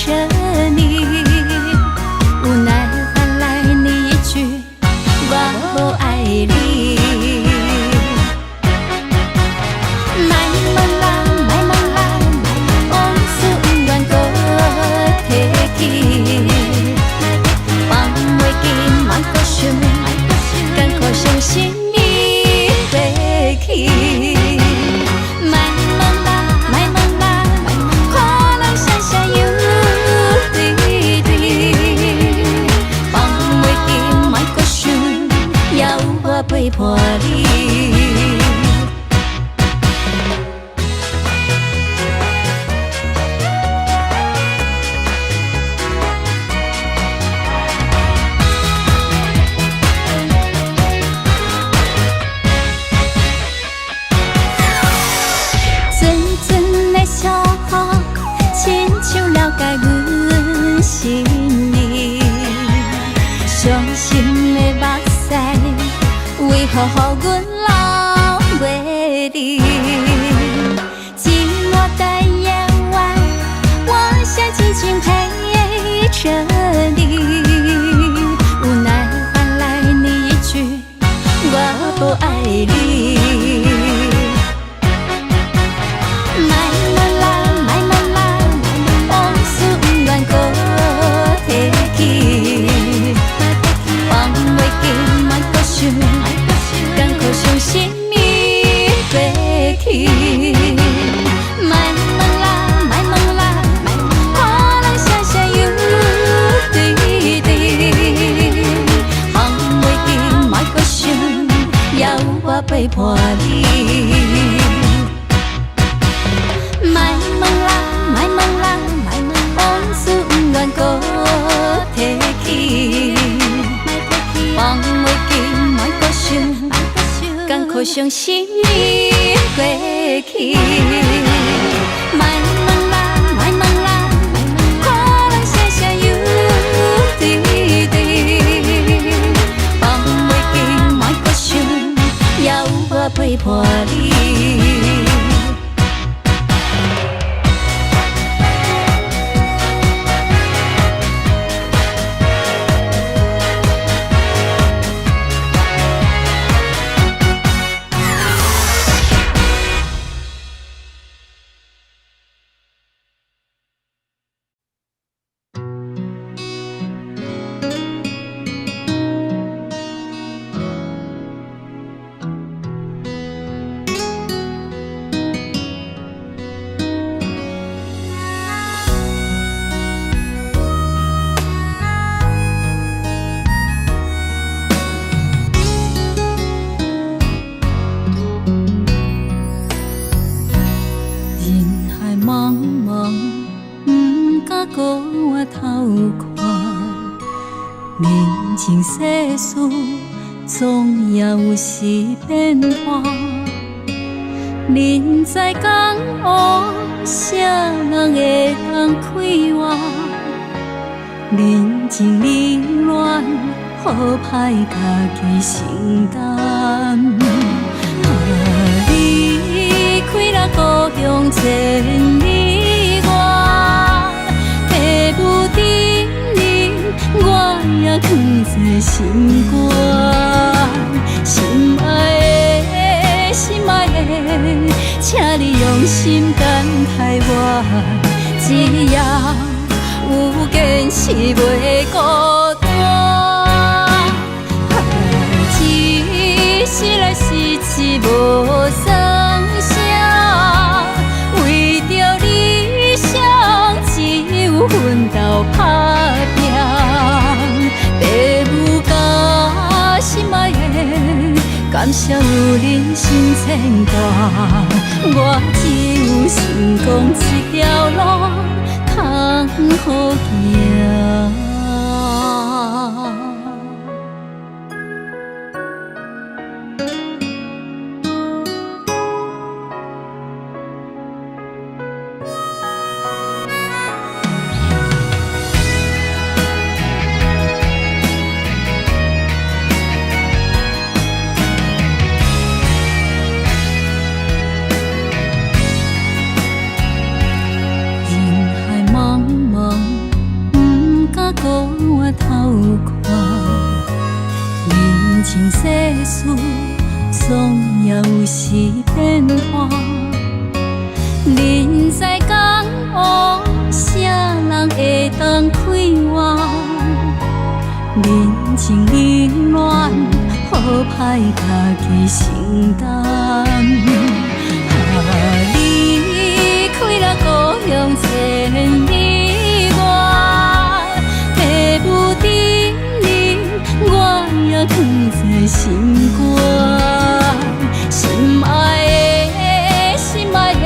着你，无奈换来你一句我不爱你。卖问啦，卖问啦，往事不愿搁提起，放袂记，莫搁想，甘苦伤心伊过去。陪伴你，阵阵的笑语，亲像了解阮心意，伤心的目屎。为何予阮流袂离？寂寞的夜晚，我想紧紧陪着你，无奈换来你一句我不爱你。卖问啦，卖问啦，往事不愿搁提起，放袂记，莫搁想。甘苦伤心伊过去，卖问啦，卖问啦，看人声声又对对，放袂记，莫搁想，也有我陪伴你。卖问啦，卖问啦，往事不愿搁提起，放袂记，莫搁想。甘苦伤心伊过去，卖问啦，卖问啦，看人声声又对对，放袂记，莫搁想，也有我陪伴你。情世事总也有时变化，人在江湖，谁人会当开话？人情冷暖，好歹家己承担。离开了故乡千里外，父母叮咛，我也藏在心肝。心爱的，心爱的，请你用心等待我，只要有坚持袂孤单。一时来失志无算啥，为着理想只有奋斗打拼。父母甲心爱的，感谢有恁心牵挂，我只有成功一条路通好行。人海茫茫，情世事总也有时变化。人在江湖，啥人会当开我？人情冷暖，好歹家己承担。离开了故乡千里外，父母叮咛，我也藏在心肝。心爱的，心爱的，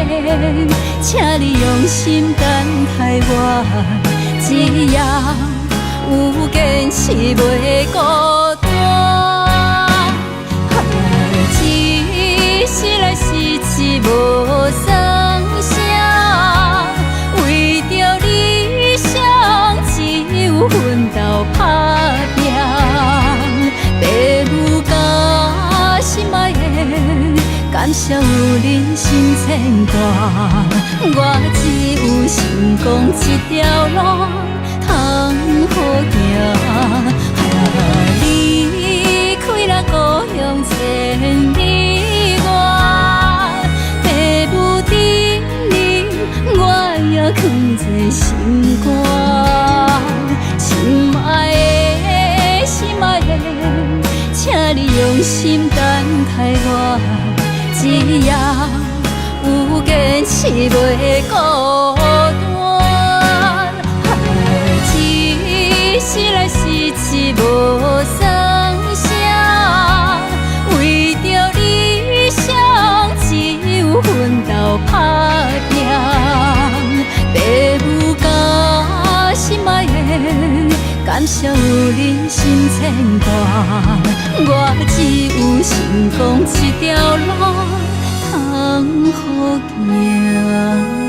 请你用心等待我，一夜有坚持袂孤单。一世来世志无算啥，为着理想只有奋斗打拼。父母甲心爱的，感谢有恁心牵挂，我只有成功一条路通好行。离开了故乡千里外，父母叮咛，我也藏在心肝。心爱的，心爱的，请你用心等待我，一夜有坚持袂孤单。一世来世志无算啥，为着理想只有奋斗打拼。父母甲心爱的，感谢有恁心牵挂，我只有成功一条路通好行。